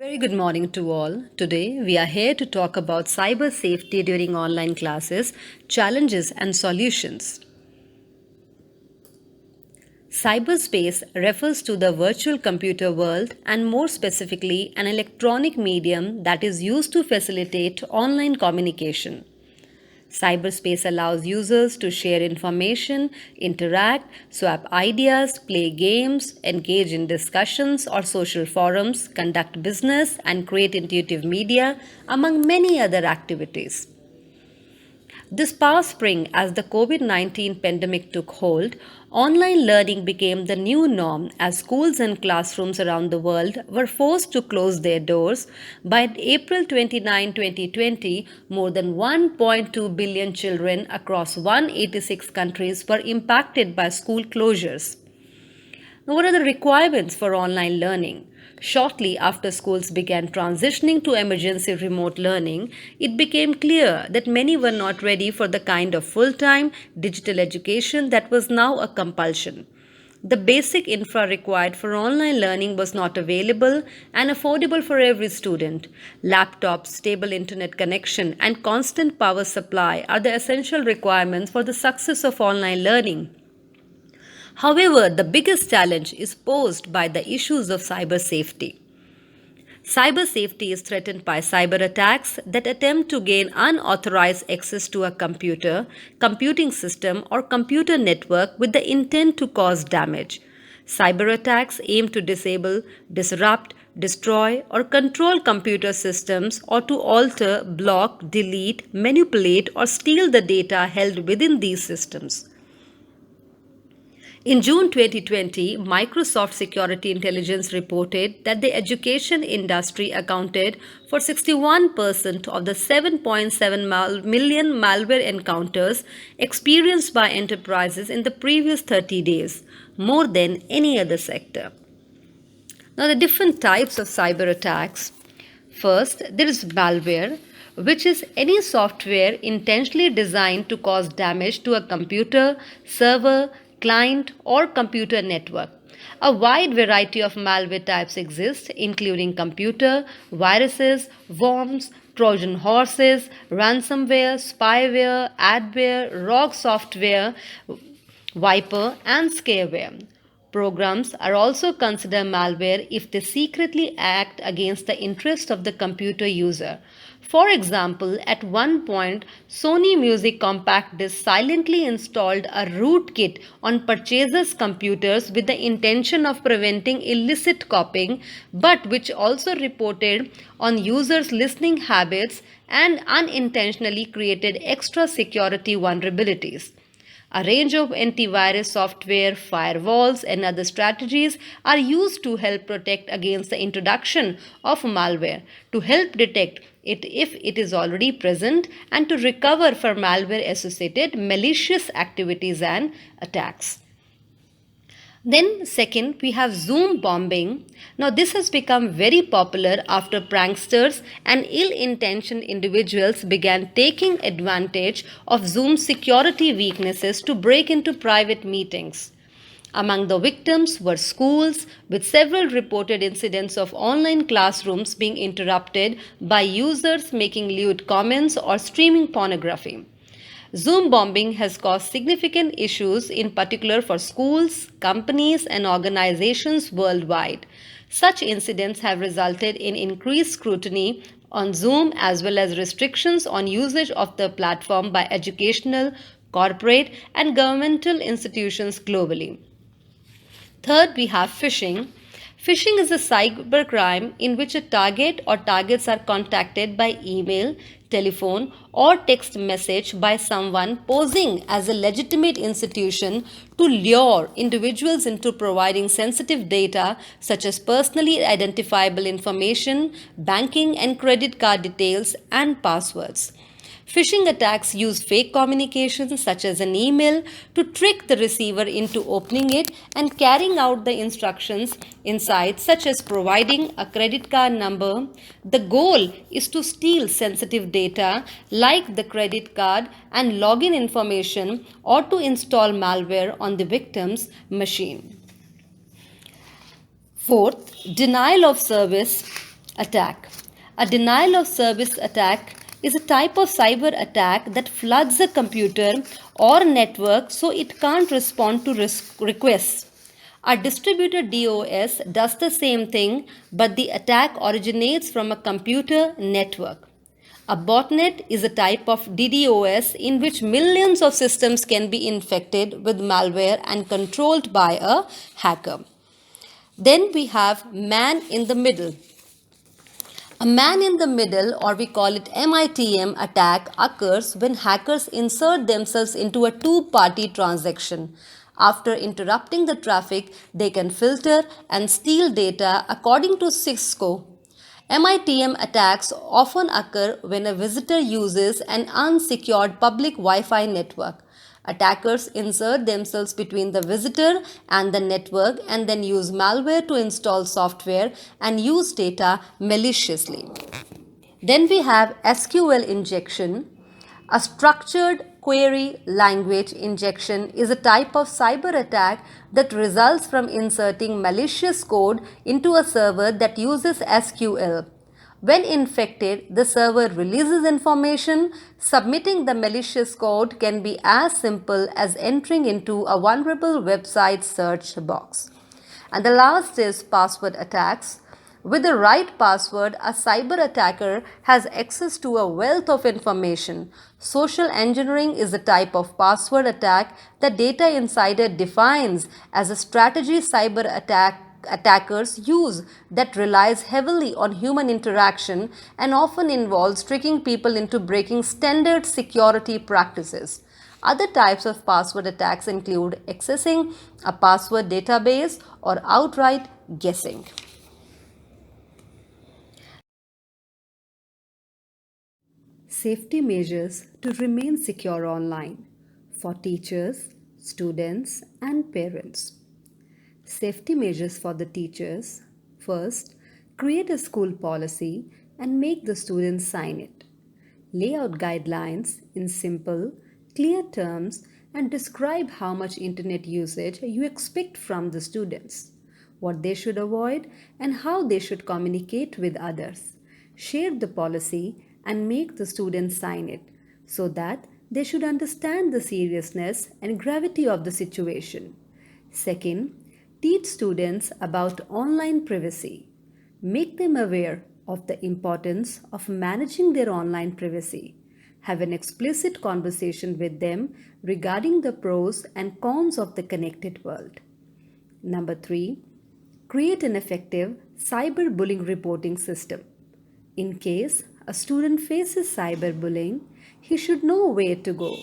Very good morning to all. Today we are here to talk about cyber safety during online classes, challenges and solutions. Cyberspace refers to the virtual computer world and more specifically an electronic medium that is used to facilitate online communication. Cyberspace allows users to share information, interact, swap ideas, play games, engage in discussions or social forums, conduct business, and create intuitive media, among many other activities. This past spring, as the COVID 19 pandemic took hold, online learning became the new norm as schools and classrooms around the world were forced to close their doors. By April 29, 2020, more than 1.2 billion children across 186 countries were impacted by school closures. Now, what are the requirements for online learning? Shortly after schools began transitioning to emergency remote learning, it became clear that many were not ready for the kind of full time digital education that was now a compulsion. The basic infra required for online learning was not available and affordable for every student. Laptops, stable internet connection, and constant power supply are the essential requirements for the success of online learning. However, the biggest challenge is posed by the issues of cyber safety. Cyber safety is threatened by cyber attacks that attempt to gain unauthorized access to a computer, computing system, or computer network with the intent to cause damage. Cyber attacks aim to disable, disrupt, destroy, or control computer systems or to alter, block, delete, manipulate, or steal the data held within these systems. In June 2020, Microsoft Security Intelligence reported that the education industry accounted for 61% of the 7.7 million malware encounters experienced by enterprises in the previous 30 days, more than any other sector. Now, the different types of cyber attacks. First, there is malware, which is any software intentionally designed to cause damage to a computer, server, client, or computer network. A wide variety of malware types exist, including computer, viruses, worms, Trojan horses, ransomware, spyware, adware, rogue software, wiper, and scareware. Programs are also considered malware if they secretly act against the interest of the computer user. For example, at one point, Sony Music Compact Disc silently installed a rootkit on purchasers' computers with the intention of preventing illicit copying, but which also reported on users' listening habits and unintentionally created extra security vulnerabilities. A range of antivirus software, firewalls, and other strategies are used to help protect against the introduction of malware, to help detect it if it is already present, and to recover from malware associated malicious activities and attacks. Then, second, we have Zoom bombing. Now, this has become very popular after pranksters and ill intentioned individuals began taking advantage of Zoom's security weaknesses to break into private meetings. Among the victims were schools, with several reported incidents of online classrooms being interrupted by users making lewd comments or streaming pornography. Zoom bombing has caused significant issues, in particular for schools, companies, and organizations worldwide. Such incidents have resulted in increased scrutiny on Zoom as well as restrictions on usage of the platform by educational, corporate, and governmental institutions globally. Third, we have phishing. Phishing is a cybercrime in which a target or targets are contacted by email, telephone, or text message by someone posing as a legitimate institution to lure individuals into providing sensitive data such as personally identifiable information, banking and credit card details, and passwords. Phishing attacks use fake communications such as an email to trick the receiver into opening it and carrying out the instructions inside, such as providing a credit card number. The goal is to steal sensitive data like the credit card and login information or to install malware on the victim's machine. Fourth, denial of service. Attack. A denial of service attack is a type of cyber attack that floods a computer or network so it can't respond to requests. A distributed DOS does the same thing, but the attack originates from a computer network. A botnet is a type of DDoS in which millions of systems can be infected with malware and controlled by a hacker. Then we have man in the middle. A man in the middle, or we call it MITM attack, occurs when hackers insert themselves into a two-party transaction. After interrupting the traffic, they can filter and steal data according to Cisco. MITM attacks often occur when a visitor uses an unsecured public Wi-Fi network. Attackers insert themselves between the visitor and the network and then use malware to install software and use data maliciously. Then we have SQL injection. A structured query language injection is a type of cyber attack that results from inserting malicious code into a server that uses SQL. When infected, the server releases information. Submitting the malicious code can be as simple as entering into a vulnerable website search box. And the last is password attacks. With the right password, a cyber attacker has access to a wealth of information. Social engineering is a type of password attack that Data Insider defines as a strategy attackers use that relies heavily on human interaction and often involves tricking people into breaking standard security practices. Other types of password attacks include accessing a password database or outright guessing. Safety measures to remain secure online for teachers, students, and parents. Safety measures for the teachers. First, create a school policy and make the students sign it. Lay out guidelines in simple, clear terms and describe how much internet usage you expect from the students, what they should avoid, and how they should communicate with others. Share the policy and make the students sign it so that they should understand the seriousness and gravity of the situation. Second, teach students about online privacy. Make them aware of the importance of managing their online privacy. Have an explicit conversation with them regarding the pros and cons of the connected world. Number 3, create an effective cyberbullying reporting system. In case a student faces cyberbullying, he should know where to go.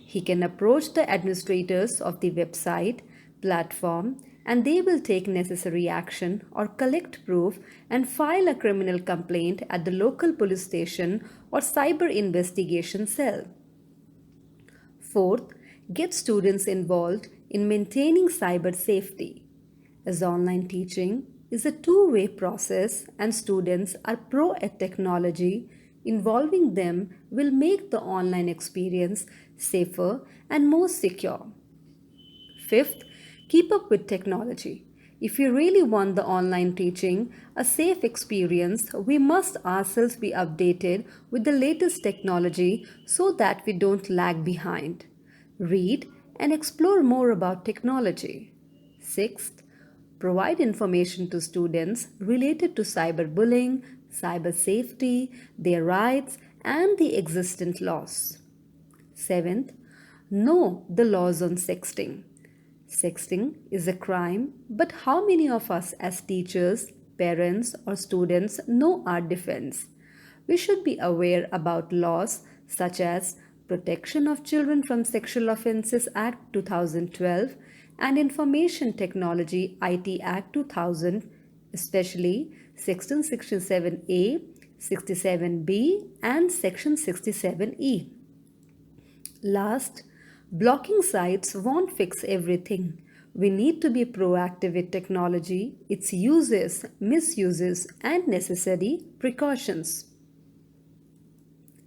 He can approach the administrators of the website, platform, and they will take necessary action or collect proof and file a criminal complaint at the local police station or cyber investigation cell. Fourth, get students involved in maintaining cyber safety. As online teaching is a two-way process and students are pro at technology, involving them will make the online experience safer and more secure. Fifth, keep up with technology. If we really want the online teaching a safe experience, we must ourselves be updated with the latest technology so that we don't lag behind. Read and explore more about technology. Sixth, provide information to students related to cyberbullying, cyber safety, their rights, and the existent laws. Seventh, know the laws on sexting. Sexting is a crime, but how many of us as teachers, parents, or students know our defense? We should be aware about laws such as Protection of Children from Sexual Offences Act 2012 and Information Technology IT Act 2000, especially Section 67A, 67B, and Section 67E. Last, blocking sites won't fix everything. We need to be proactive with technology, its uses, misuses, and necessary precautions.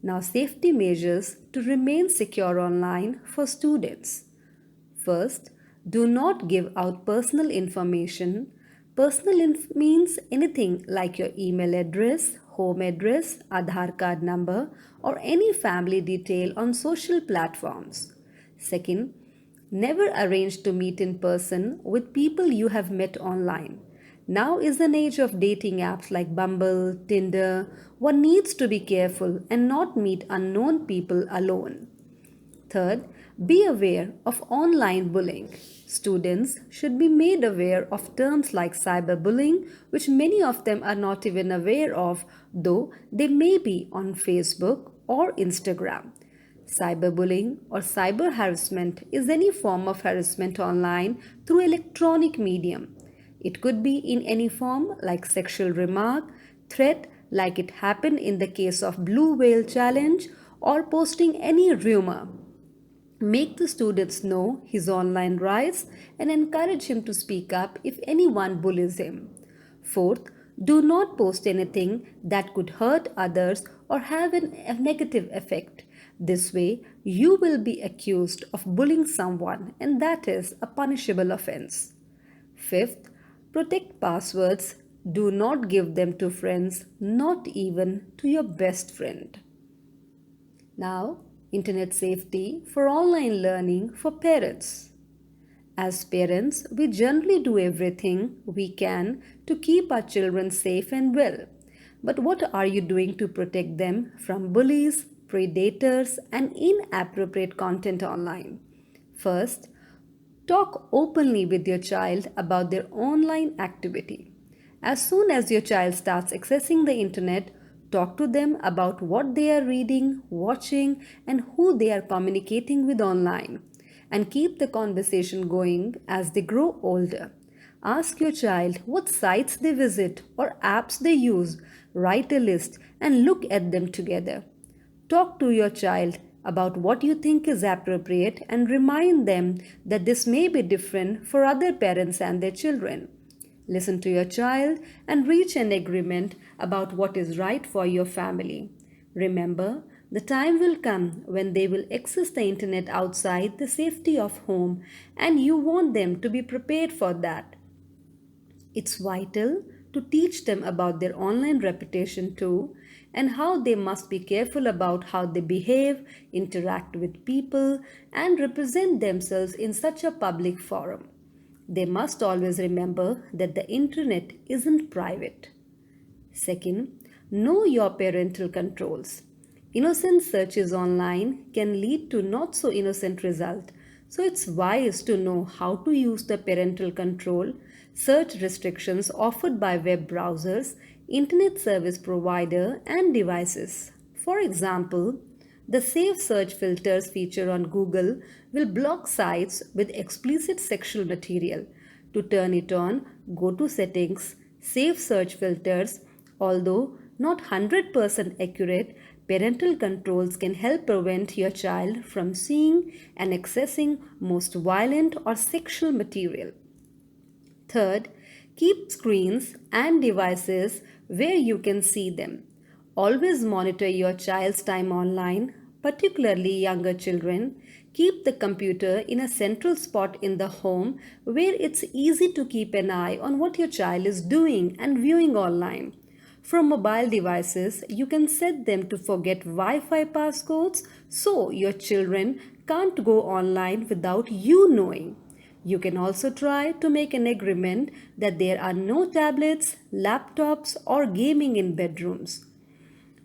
Now, safety measures to remain secure online for students. First, do not give out personal information. Personal means anything like your email address, home address, Aadhaar card number, or any family detail on social platforms. Second, never arrange to meet in person with people you have met online. Now is an age of dating apps like Bumble, Tinder. One needs to be careful and not meet unknown people alone. Third, be aware of online bullying. Students should be made aware of terms like cyberbullying, which many of them are not even aware of, though they may be on Facebook or Instagram. Cyberbullying or cyber harassment is any form of harassment online through electronic medium. It could be in any form like sexual remark, threat like it happened in the case of Blue Whale Challenge, or posting any rumor. Make the students know his online rights and encourage him to speak up if anyone bullies him. Fourth, do not post anything that could hurt others or have a negative effect. This way, you will be accused of bullying someone, and that is a punishable offense. Fifth, protect passwords. Do not give them to friends, not even to your best friend. Now, internet safety for online learning for parents. As parents, we generally do everything we can to keep our children safe and well. But what are you doing to protect them from bullies, predators, and inappropriate content online? First, talk openly with your child about their online activity. As soon as your child starts accessing the internet, talk to them about what they are reading, watching, and who they are communicating with online. And keep the conversation going as they grow older. Ask your child what sites they visit or apps they use. Write a list and look at them together. Talk to your child about what you think is appropriate and remind them that this may be different for other parents and their children. Listen to your child and reach an agreement about what is right for your family. Remember, the time will come when they will access the internet outside the safety of home, and you want them to be prepared for that. It's vital to teach them about their online reputation too, and how they must be careful about how they behave, interact with people, and represent themselves in such a public forum. They must always remember that the internet isn't private. Second, know your parental controls. Innocent searches online can lead to not so innocent result. So it's wise to know how to use the parental control, search restrictions offered by web browsers, internet service provider and devices. For example, the Safe Search Filters feature on Google will block sites with explicit sexual material. To turn it on, go to Settings, Safe Search Filters. Although not 100% accurate, parental controls can help prevent your child from seeing and accessing most violent or sexual material. Third, keep screens and devices where you can see them. Always monitor your child's time online, particularly younger children. Keep the computer in a central spot in the home where it's easy to keep an eye on what your child is doing and viewing online. From mobile devices, you can set them to forget Wi-Fi passcodes so your children can't go online without you knowing. You can also try to make an agreement that there are no tablets, laptops, or gaming in bedrooms.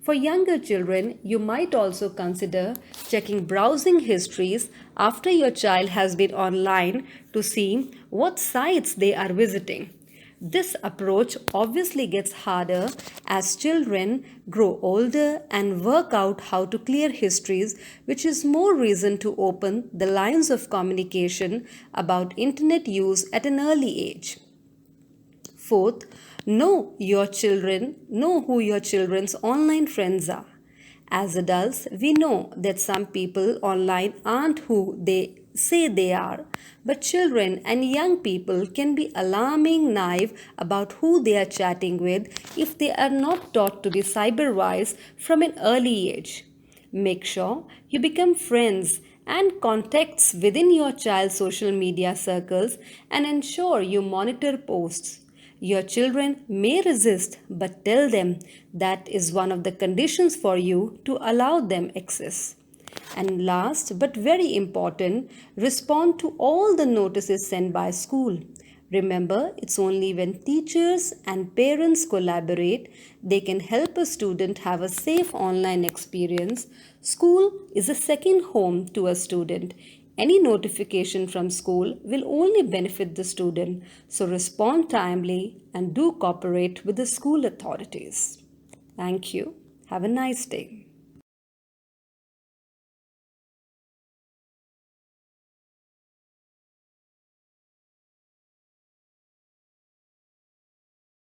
For younger children, you might also consider checking browsing histories after your child has been online to see what sites they are visiting. This approach obviously gets harder as children grow older and work out how to clear histories, which is more reason to open the lines of communication about internet use at an early age. Fourth, know who your children's online friends are. As adults, we know that some people online aren't who they say they are, but children and young people can be alarming naive about who they are chatting with if they are not taught to be cyber-wise from an early age. Make sure you become friends and contacts within your child's social media circles and ensure you monitor posts. Your children may resist, but tell them that is one of the conditions for you to allow them access. And last but very important, respond to all the notices sent by school. Remember, it's only when teachers and parents collaborate they can help a student have a safe online experience. School is a second home to a student. Any notification from school will only benefit the student, so respond timely and do cooperate with the school authorities. Thank you. Have a nice day.